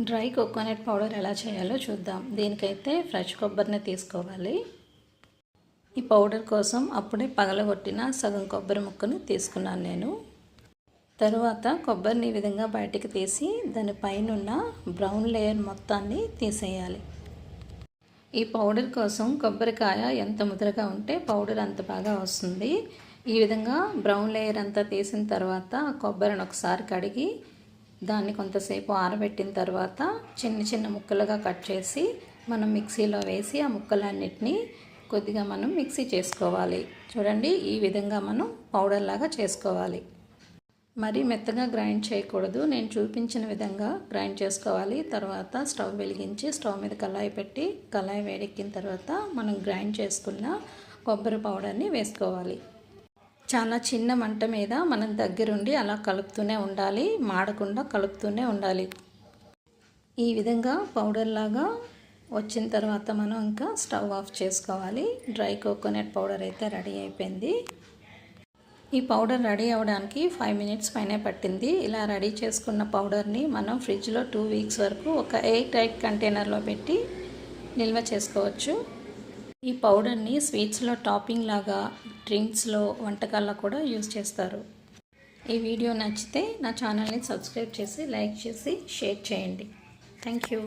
Dry coconut powder ఎలా చేయాలో చూద్దాం. దీనికైతే ఫ్రెష్ కొబ్బరిని తీసుకోవాలి. ఈ పౌడర్ కోసం అప్పుడే పగలగొట్టిన సగం కొబ్బరి ముక్కను తీసుకున్నాను నేను. తరువాత కొబ్బరిని ఈ విధంగా బయటికి తీసి దాని పైనున్న బ్రౌన్ లేయర్ మొత్తాన్ని తీసేయాలి. ఈ పౌడర్ కోసం కొబ్బరికాయ ఎంత ముద్రగా ఉంటే పౌడర్ అంత బాగా వస్తుంది. ఈ విధంగా బ్రౌన్ లేయర్ అంతా తీసిన తర్వాత కొబ్బరిని ఒకసారి కడిగి దాన్ని కొంతసేపు ఆరబెట్టిన తర్వాత చిన్న చిన్న ముక్కలుగా కట్ చేసి మనం మిక్సీలో వేసి ఆ ముక్కలన్నిటినీ కొద్దిగా మనం మిక్సీ చేసుకోవాలి. చూడండి, ఈ విధంగా మనం పౌడర్ లాగా చేసుకోవాలి. మరీ మెత్తగా గ్రైండ్ చేయకూడదు. నేను చూపించిన విధంగా గ్రైండ్ చేసుకోవాలి. తర్వాత స్టవ్ వెలిగించి స్టవ్ మీద కళాయి పెట్టి కళాయి వేడెక్కిన తర్వాత మనం గ్రైండ్ చేసుకున్న కొబ్బరి పౌడర్ని వేసుకోవాలి. చాలా చిన్న మంట మీద మనం దగ్గరుండి అలా కలుపుతూనే ఉండాలి, మాడకుండా కలుపుతూనే ఉండాలి. ఈ విధంగా పౌడర్ లాగా వచ్చిన తర్వాత మనం ఇంకా స్టవ్ ఆఫ్ చేసుకోవాలి. డ్రై కోకోనట్ పౌడర్ అయితే రెడీ అయిపోయింది. ఈ పౌడర్ రెడీ అవ్వడానికి 5 మినిట్స్ పైనే పట్టింది. ఇలా రెడీ చేసుకున్న పౌడర్ని మనం ఫ్రిడ్జ్లో 2 వీక్స్ వరకు ఒక ఎయిర్ టైట్ కంటైనర్లో పెట్టి నిల్వ చేసుకోవచ్చు. ఈ పౌడర్ని స్వీట్స్లో టాపింగ్ లాగా, డ్రింక్స్లో, వంటకాల్లో కూడా యూజ్ చేస్తారు. ఈ వీడియో నచ్చితే నా ఛానల్ని సబ్స్క్రైబ్ చేసి లైక్ చేసి షేర్ చేయండి. Thank you.